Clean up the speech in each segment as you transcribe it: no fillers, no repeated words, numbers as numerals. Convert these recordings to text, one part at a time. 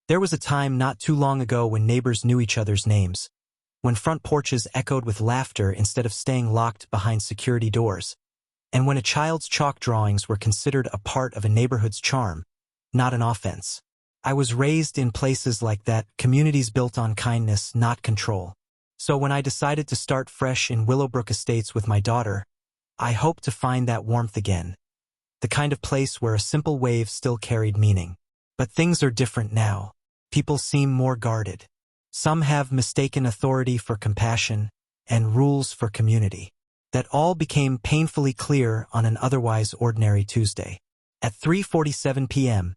There was a time not too long ago when neighbors knew each other's names, when front porches echoed with laughter instead of staying locked behind security doors, and when a child's chalk drawings were considered a part of a neighborhood's charm, not an offense. I was raised in places like that, communities built on kindness, not control. So when I decided to start fresh in Willowbrook Estates with my daughter, I hoped to find that warmth again. The kind of place where a simple wave still carried meaning. But things are different now. People seem more guarded. Some have mistaken authority for compassion and rules for community. That all became painfully clear on an otherwise ordinary Tuesday. At 3:47 p.m.,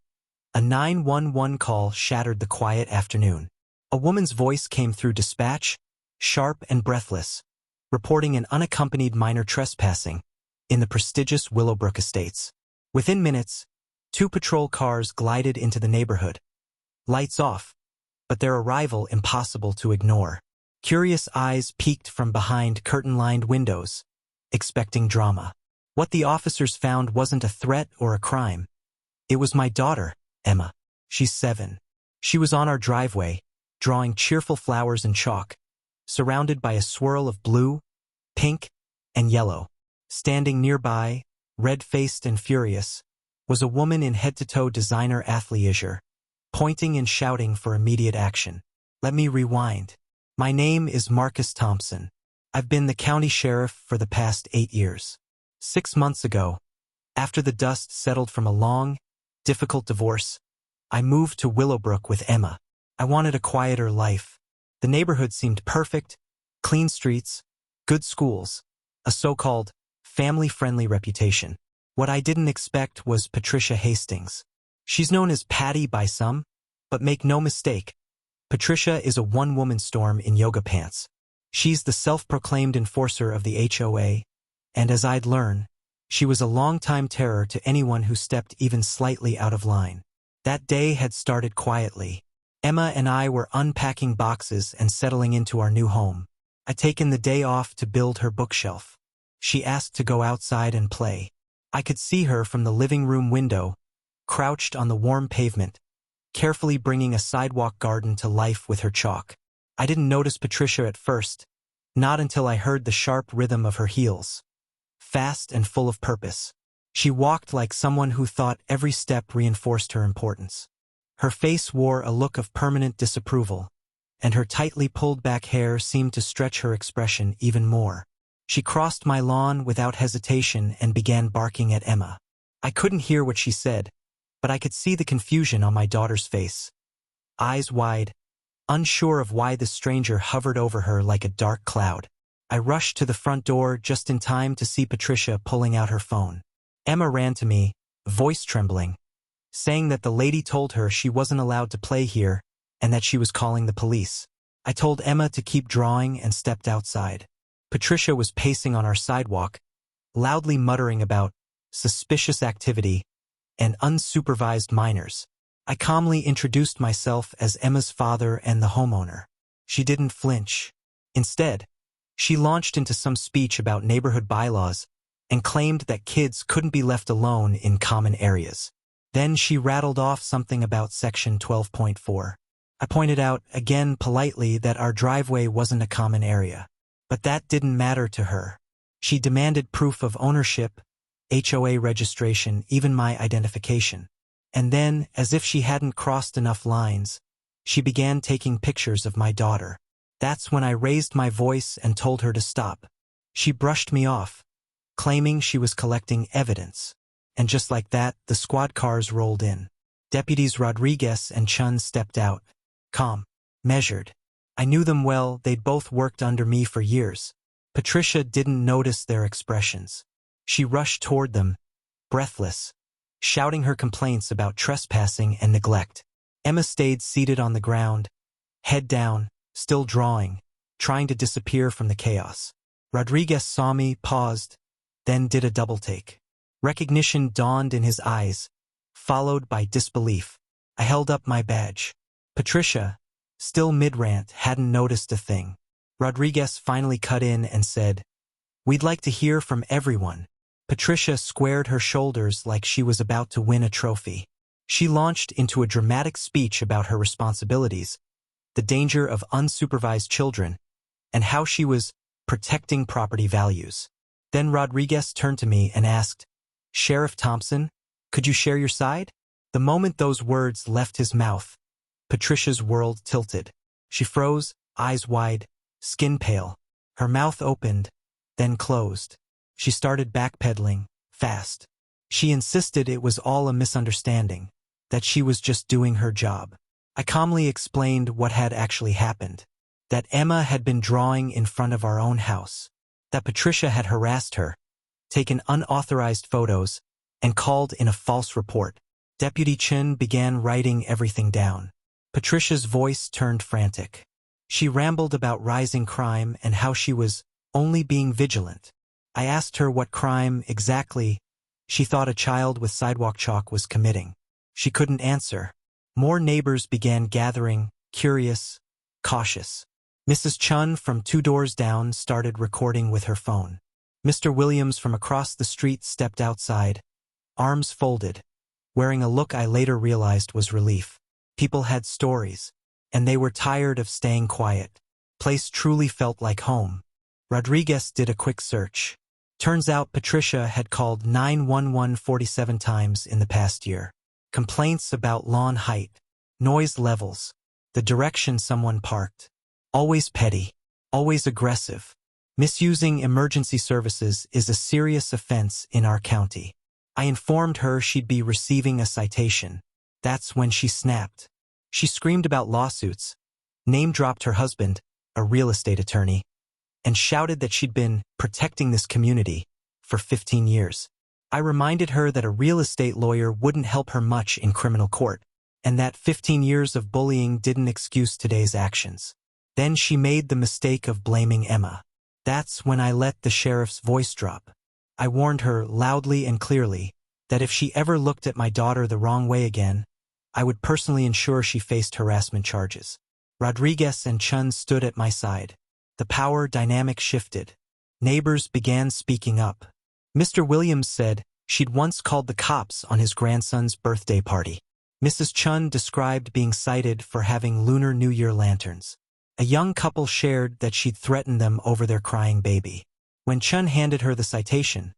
a 911 call shattered the quiet afternoon. A woman's voice came through dispatch, sharp and breathless, reporting an unaccompanied minor trespassing in the prestigious Willowbrook Estates. Within minutes, 2 patrol cars glided into the neighborhood. Lights off, but their arrival impossible to ignore. Curious eyes peeked from behind curtain-lined windows, expecting drama. What the officers found wasn't a threat or a crime. It was my daughter, Emma. She's 7. She was on our driveway, drawing cheerful flowers in chalk, surrounded by a swirl of blue, pink, and yellow. Standing nearby, red-faced and furious, was a woman in head-to-toe designer athleisure, pointing and shouting for immediate action. Let me rewind. My name is Marcus Thompson. I've been the county sheriff for the past 8 years. 6 months ago, after the dust settled from a long, difficult divorce, I moved to Willowbrook with Emma. I wanted a quieter life. The neighborhood seemed perfect, clean streets, good schools, a so-called family-friendly reputation. What I didn't expect was Patricia Hastings. She's known as Patty by some, but make no mistake, Patricia is a one-woman storm in yoga pants. She's the self-proclaimed enforcer of the HOA, and as I'd learn, she was a long-time terror to anyone who stepped even slightly out of line. That day had started quietly. Emma and I were unpacking boxes and settling into our new home. I'd taken the day off to build her bookshelf. She asked to go outside and play. I could see her from the living room window, crouched on the warm pavement, carefully bringing a sidewalk garden to life with her chalk. I didn't notice Patricia at first, not until I heard the sharp rhythm of her heels. Fast and full of purpose. She walked like someone who thought every step reinforced her importance. Her face wore a look of permanent disapproval, and her tightly pulled back hair seemed to stretch her expression even more. She crossed my lawn without hesitation and began barking at Emma. I couldn't hear what she said, but I could see the confusion on my daughter's face. Eyes wide, unsure of why the stranger hovered over her like a dark cloud. I rushed to the front door just in time to see Patricia pulling out her phone. Emma ran to me, voice trembling, saying that the lady told her she wasn't allowed to play here and that she was calling the police. I told Emma to keep drawing and stepped outside. Patricia was pacing on our sidewalk, loudly muttering about suspicious activity and unsupervised minors. I calmly introduced myself as Emma's father and the homeowner. She didn't flinch. Instead, she launched into some speech about neighborhood bylaws and claimed that kids couldn't be left alone in common areas. Then she rattled off something about Section 12.4. I pointed out, again politely, that our driveway wasn't a common area. But that didn't matter to her. She demanded proof of ownership, HOA registration, even my identification. And then, as if she hadn't crossed enough lines, she began taking pictures of my daughter. That's when I raised my voice and told her to stop. She brushed me off, claiming she was collecting evidence. And just like that, the squad cars rolled in. Deputies Rodriguez and Chun stepped out, calm, measured. I knew them well, they'd both worked under me for years. Patricia didn't notice their expressions. She rushed toward them, breathless, shouting her complaints about trespassing and neglect. Emma stayed seated on the ground, head down, still drawing, trying to disappear from the chaos. Rodriguez saw me, paused, then did a double-take. Recognition dawned in his eyes, followed by disbelief. I held up my badge. Patricia, still mid-rant, hadn't noticed a thing. Rodriguez finally cut in and said, "We'd like to hear from everyone." Patricia squared her shoulders like she was about to win a trophy. She launched into a dramatic speech about her responsibilities, the danger of unsupervised children, and how she was protecting property values. Then Rodriguez turned to me and asked, "Sheriff Thompson, could you share your side?" The moment those words left his mouth, Patricia's world tilted. She froze, eyes wide, skin pale. Her mouth opened, then closed. She started backpedaling, fast. She insisted it was all a misunderstanding, that she was just doing her job. I calmly explained what had actually happened. That Emma had been drawing in front of our own house. That Patricia had harassed her, taken unauthorized photos, and called in a false report. Deputy Chin began writing everything down. Patricia's voice turned frantic. She rambled about rising crime and how she was only being vigilant. I asked her what crime exactly she thought a child with sidewalk chalk was committing. She couldn't answer. More neighbors began gathering, curious, cautious. Mrs. Chun from 2 doors down started recording with her phone. Mr. Williams from across the street stepped outside, arms folded, wearing a look I later realized was relief. People had stories, and they were tired of staying quiet. Place truly felt like home. Rodriguez did a quick search. Turns out Patricia had called 911 47 times in the past year. Complaints about lawn height, noise levels, the direction someone parked. Always petty, always aggressive. Misusing emergency services is a serious offense in our county. I informed her she'd be receiving a citation. That's when she snapped. She screamed about lawsuits, name-dropped her husband, a real estate attorney, and shouted that she'd been protecting this community for 15 years. I reminded her that a real estate lawyer wouldn't help her much in criminal court, and that 15 years of bullying didn't excuse today's actions. Then she made the mistake of blaming Emma. That's when I let the sheriff's voice drop. I warned her loudly and clearly that if she ever looked at my daughter the wrong way again, I would personally ensure she faced harassment charges. Rodriguez and Chun stood at my side. The power dynamic shifted. Neighbors began speaking up. Mr. Williams said she'd once called the cops on his grandson's birthday party. Mrs. Chun described being cited for having Lunar New Year lanterns. A young couple shared that she'd threatened them over their crying baby. When Chun handed her the citation,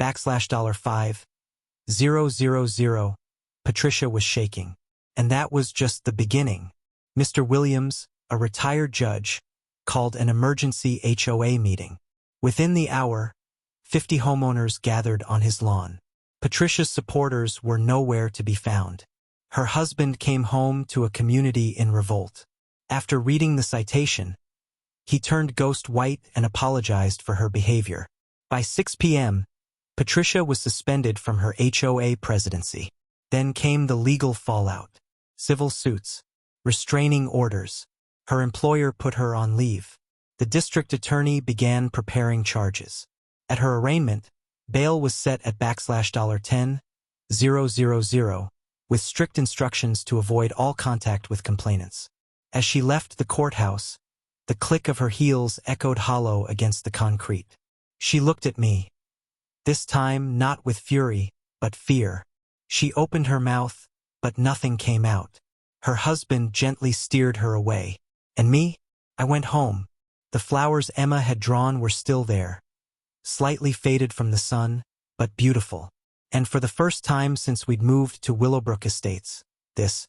$5,000,000, Patricia was shaking. And that was just the beginning. Mr. Williams, a retired judge, called an emergency HOA meeting. Within the hour, 50 homeowners gathered on his lawn. Patricia's supporters were nowhere to be found. Her husband came home to a community in revolt. After reading the citation, he turned ghost white and apologized for her behavior. By 6 p.m., Patricia was suspended from her HOA presidency. Then came the legal fallout. Civil suits, restraining orders. Her employer put her on leave. The district attorney began preparing charges. At her arraignment, bail was set at $10,000, with strict instructions to avoid all contact with complainants. As she left the courthouse, the click of her heels echoed hollow against the concrete. She looked at me, this time not with fury, but fear. She opened her mouth, but nothing came out. Her husband gently steered her away. And me? I went home. The flowers Emma had drawn were still there, slightly faded from the sun, but beautiful. And for the first time since we'd moved to Willowbrook Estates, this